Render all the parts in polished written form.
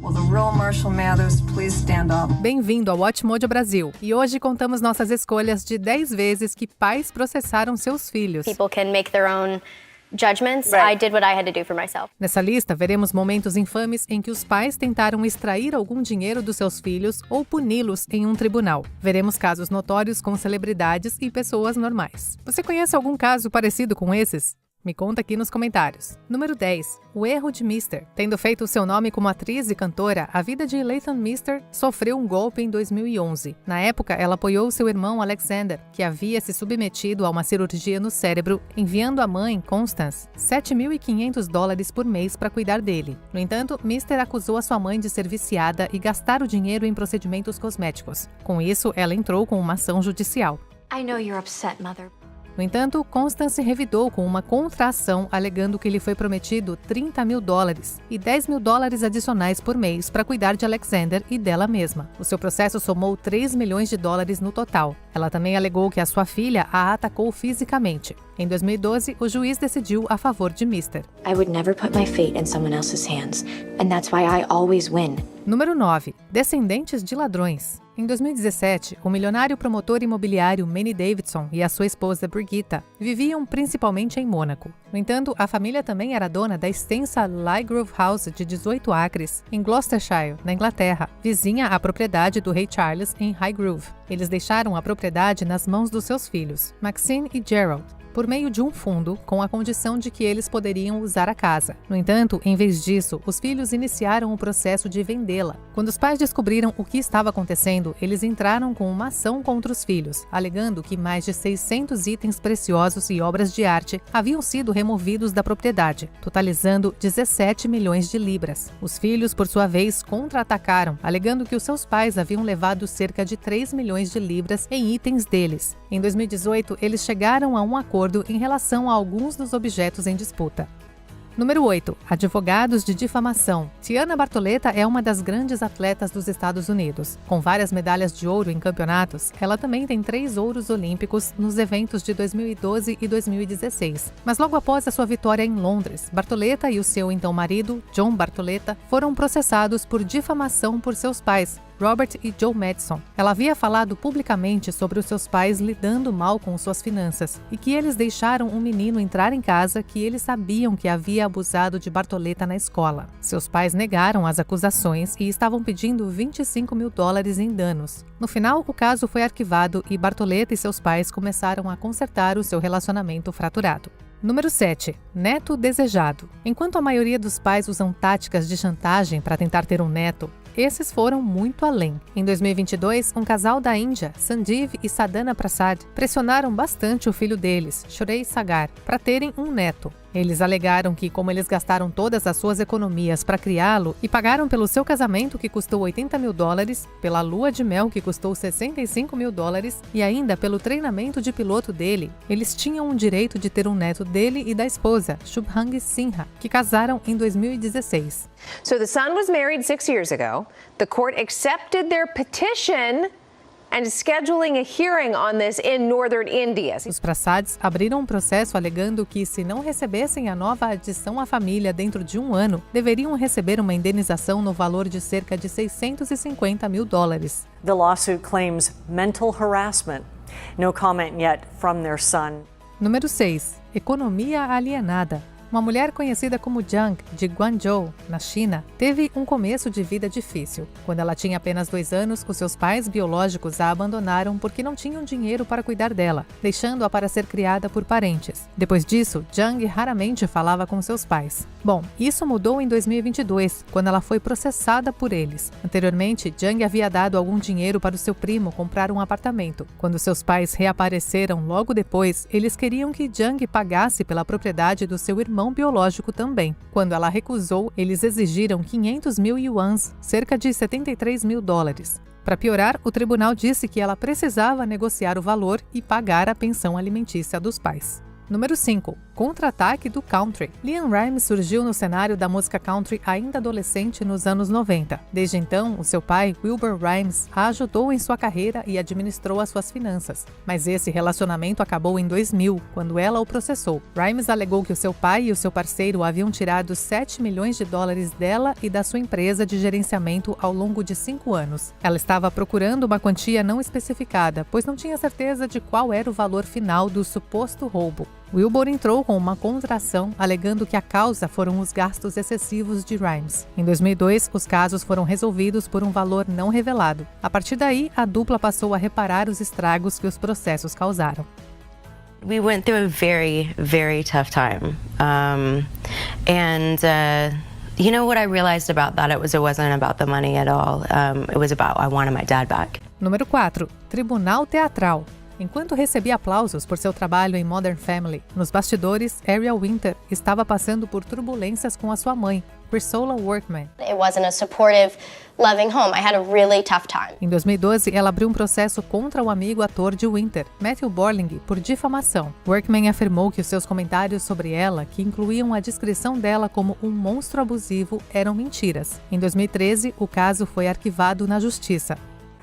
Will the real Marshall Mathers please stand up? Bem-vindo ao WatchMojo Brasil. E hoje contamos nossas escolhas de 10 vezes que pais processaram seus filhos. People can make their own judgments. I did what I had to do for myself. Nessa lista, veremos momentos infames em que os pais tentaram extrair algum dinheiro dos seus filhos ou puni-los em um tribunal. Veremos casos notórios com celebridades e pessoas normais. Você conhece algum caso parecido com esses? Me conta aqui nos comentários. Número 10. O erro de Mister. Tendo feito seu nome como atriz e cantora, a vida de Leighton Mister sofreu um golpe em 2011. Na época, ela apoiou seu irmão Alexander, que havia se submetido a uma cirurgia no cérebro, enviando à mãe, Constance, $7.500 por mês para cuidar dele. No entanto, Mister acusou a sua mãe de ser viciada e gastar o dinheiro em procedimentos cosméticos. Com isso, ela entrou com uma ação judicial. I know you're upset, Mother. No entanto, Constance revidou com uma contra-ação alegando que lhe foi prometido $30.000 e $10.000 adicionais por mês para cuidar de Alexander e dela mesma. O seu processo somou $3 milhões no total. Ela também alegou que a sua filha a atacou fisicamente. Em 2012, o juiz decidiu a favor de Mister. I would never put my fate in someone else's hands, and that's why I always win. Número 9. Descendentes de ladrões. Em 2017, o milionário promotor imobiliário Manny Davidson e a sua esposa Brigitta viviam principalmente em Mônaco. No entanto, a família também era dona da extensa Lygrove House de 18 acres, em Gloucestershire, na Inglaterra, vizinha à propriedade do rei Charles em Highgrove. Eles deixaram a propriedade nas mãos dos seus filhos, Maxine e Gerald, por meio de um fundo, com a condição de que eles poderiam usar a casa. No entanto, em vez disso, os filhos iniciaram o processo de vendê-la. Quando os pais descobriram o que estava acontecendo, eles entraram com uma ação contra os filhos, alegando que mais de 600 itens preciosos e obras de arte haviam sido removidos da propriedade, totalizando 17 milhões de libras. Os filhos, por sua vez, contra-atacaram, alegando que os seus pais haviam levado cerca de 3 milhões de libras em itens deles. Em 2018, eles chegaram a um acordo em relação a alguns dos objetos em disputa. Número 8. Advogados de difamação. Tiana Bartoletta é uma das grandes atletas dos Estados Unidos. Com várias medalhas de ouro em campeonatos, ela também tem 3 ouros olímpicos nos eventos de 2012 e 2016. Mas logo após a sua vitória em Londres, Bartoletta e o seu então marido, John Bartoletta, foram processados por difamação por seus pais, Robert e Joe Madison. Ela havia falado publicamente sobre os seus pais lidando mal com suas finanças e que eles deixaram um menino entrar em casa que eles sabiam que havia abusado de Bartoletta na escola. Seus pais negaram as acusações e estavam pedindo $25.000 em danos. No final, o caso foi arquivado e Bartoletta e seus pais começaram a consertar o seu relacionamento fraturado. Número 7. Neto desejado. Enquanto a maioria dos pais usam táticas de chantagem para tentar ter um neto, esses foram muito além. Em 2022, um casal da Índia, Sanjeev e Sadhana Prasad, pressionaram bastante o filho deles, Shrey Sagar, para terem um neto. Eles alegaram que, como eles gastaram todas as suas economias para criá-lo e pagaram pelo seu casamento, que custou $80.000, pela lua de mel, que custou $65.000, e ainda pelo treinamento de piloto dele, eles tinham o direito de ter um neto dele e da esposa, Shubhang Sinha, que casaram em 2016. So the son was married 6 years ago. The court accepted their petition and scheduling a hearing on this in northern India. Os Prasads abriram um processo alegando que, se não recebessem a nova adição à família dentro de um ano, deveriam receber uma indenização no valor de cerca de $650.000. The lawsuit claims mental harassment. No comment yet from their son. Número 6. Economia alienada. Uma mulher conhecida como Jiang, de Guangzhou, na China, teve um começo de vida difícil. Quando ela tinha apenas 2 anos, os seus pais biológicos a abandonaram porque não tinham dinheiro para cuidar dela, deixando-a para ser criada por parentes. Depois disso, Jiang raramente falava com seus pais. Bom, isso mudou em 2022, quando ela foi processada por eles. Anteriormente, Jiang havia dado algum dinheiro para o seu primo comprar um apartamento. Quando seus pais reapareceram logo depois, eles queriam que Jiang pagasse pela propriedade do seu irmão biológico também. Quando ela recusou, eles exigiram 500.000 yuans, cerca de $73.000. Para piorar, o tribunal disse que ela precisava negociar o valor e pagar a pensão alimentícia dos pais. Número 5. contra-ataque do country. LeAnn Rimes surgiu no cenário da música country ainda adolescente nos anos 90. Desde então, o seu pai, Wilbur Rimes, a ajudou em sua carreira e administrou as suas finanças. Mas esse relacionamento acabou em 2000, quando ela o processou. Rimes alegou que o seu pai e o seu parceiro haviam tirado $7 milhões dela e da sua empresa de gerenciamento ao longo de 5 anos. Ela estava procurando uma quantia não especificada, pois não tinha certeza de qual era o valor final do suposto roubo. Wilbur entrou com uma contração, alegando que a causa foram os gastos excessivos de Rimes. Em 2002, os casos foram resolvidos por um valor não revelado. A partir daí, a dupla passou a reparar os estragos que os processos causaram. We went through a very, very tough time. You know what I realized about that? It wasn't about the money at all. It was about I wanted my dad back. Número 4. Tribunal Teatral. Enquanto recebia aplausos por seu trabalho em Modern Family, nos bastidores, Ariel Winter estava passando por turbulências com a sua mãe, Priscilla Workman. It wasn't a supportive, loving home. I had a really tough time. Em 2012, ela abriu um processo contra o amigo ator de Winter, Matthew Borling, por difamação. Workman afirmou que os seus comentários sobre ela, que incluíam a descrição dela como um monstro abusivo, eram mentiras. Em 2013, o caso foi arquivado na justiça.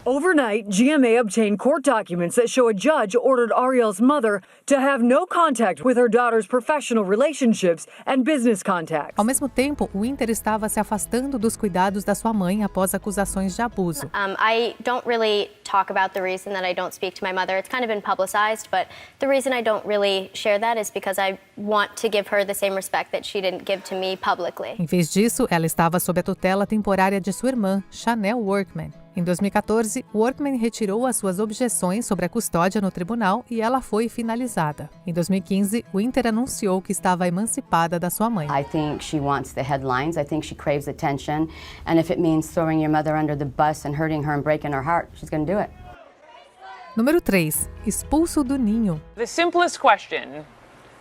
Overnight, GMA obtained court documents that show a judge ordered Ariel's mother to have no contact with her daughter's professional relationships and business contacts. Ao mesmo tempo, Winter estava se afastando dos cuidados da sua mãe após acusações de abuso. I don't really talk about the reason that I don't speak to my mother. It's kind of been publicized, but the reason I don't really share that is because I want to give her the same respect that she didn't give to me publicly. Em vez disso, ela estava sob a tutela temporária de sua irmã, Chanel Workman. Em 2014, Workman retirou as suas objeções sobre a custódia no tribunal e ela foi finalizada. Em 2015, Winter anunciou que estava emancipada da sua mãe. I think she wants the headlines. I think she craves attention. And if it means throwing your mother under the bus and hurting her and breaking her heart, she's going to do it. Número 3. Expulso do ninho. The simplest question: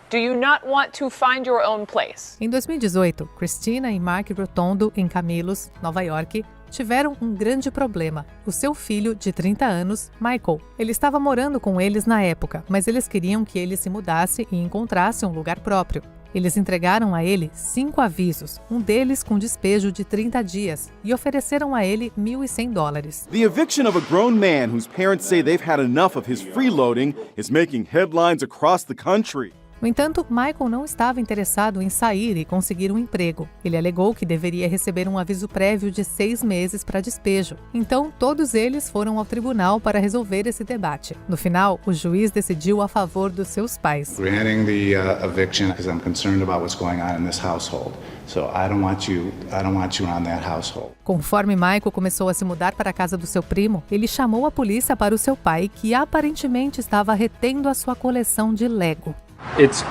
do you not want to find your own place? Em 2018, Christina e Mark Rotondo, em Camilos, Nova York, tiveram um grande problema. O seu filho, de 30 anos, Michael. Ele estava morando com eles na época, mas eles queriam que ele se mudasse e encontrasse um lugar próprio. Eles entregaram a ele 5 avisos, um deles com despejo de 30 dias, e ofereceram a ele $1.100. The eviction of a grown man whose parents say they've had enough of his freeloading is making headlines across the country. No entanto, Michael não estava interessado em sair e conseguir um emprego. Ele alegou que deveria receber um aviso prévio de 6 meses para despejo. Então, todos eles foram ao tribunal para resolver esse debate. No final, o juiz decidiu a favor dos seus pais. Granting the eviction because I'm concerned about what's going on in this household. So I don't want you around that household. Conforme Michael começou a se mudar para a casa do seu primo, ele chamou a polícia para o seu pai, que aparentemente estava retendo a sua coleção de Lego. It's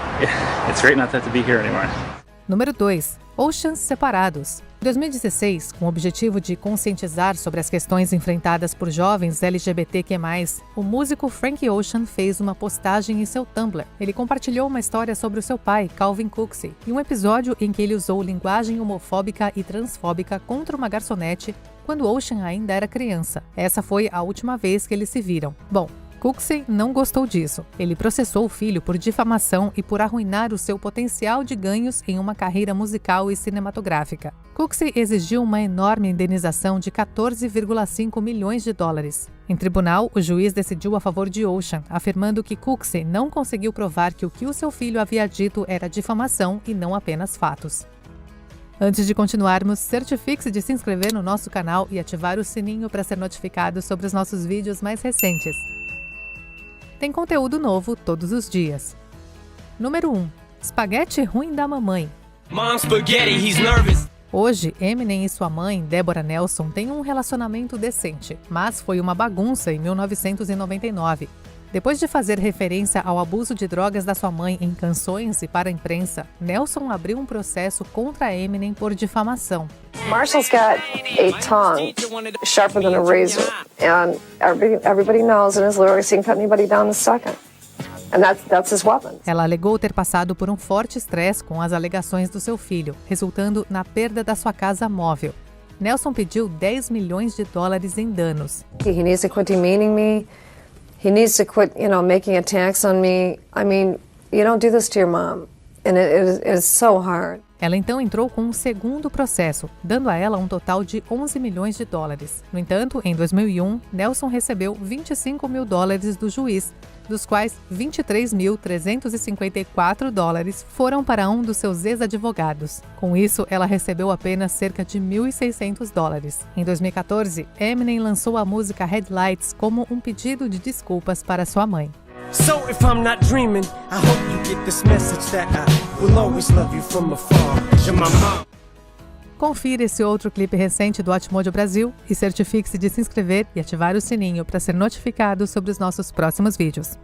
great not to have to be here anymore. Número 2. Oceans separados. Em 2016, com o objetivo de conscientizar sobre as questões enfrentadas por jovens LGBTQ+, o músico Frank Ocean fez uma postagem em seu Tumblr. Ele compartilhou uma história sobre o seu pai, Calvin Cooksey, e um episódio em que ele usou linguagem homofóbica e transfóbica contra uma garçonete quando Ocean ainda era criança. Essa foi a última vez que eles se viram. Bom, Cooksey não gostou disso. Ele processou o filho por difamação e por arruinar o seu potencial de ganhos em uma carreira musical e cinematográfica. Cooksey exigiu uma enorme indenização de $14,5 milhões. Em tribunal, o juiz decidiu a favor de Ocean, afirmando que Cooksey não conseguiu provar que o que o seu filho havia dito era difamação e não apenas fatos. Antes de continuarmos, certifique-se de se inscrever no nosso canal e ativar o sininho para ser notificado sobre os nossos vídeos mais recentes. Tem conteúdo novo todos os dias. Número 1. Espaguete ruim da mamãe. Mom spaghetti, he's nervous. Hoje, Eminem e sua mãe, Deborah Nelson, têm um relacionamento decente, mas foi uma bagunça em 1999. Depois de fazer referência ao abuso de drogas da sua mãe em canções e para a imprensa, Nelson abriu um processo contra Eminem por difamação. Marshall's got a tongue sharper than a razor, and everybody knows in his lyrics he can cut anybody down in a second. And that's his weapon. Ela alegou ter passado por um forte estresse com as alegações do seu filho, resultando na perda da sua casa móvel. Nelson pediu $10 milhões em danos. He needs to quit demeaning me. He needs to quit, making attacks on me. I mean, you don't do this to your mom. And it is so hard. Ela então entrou com um segundo processo, dando a ela um total de 11 milhões de dólares. No entanto, em 2001, Nelson recebeu 25 mil dólares do juiz, dos quais 23.354 dólares foram para um dos seus ex-advogados. Com isso, ela recebeu apenas cerca de 1.600 dólares. Em 2014, Eminem lançou a música Headlights como um pedido de desculpas para sua mãe. So if I'm not dreaming, I hope you get this message that I will always love you from afar. You're my mom. Confira esse outro clipe recente do Watchmojo Brasil e certifique-se de se inscrever e ativar o sininho para ser notificado sobre os nossos próximos vídeos.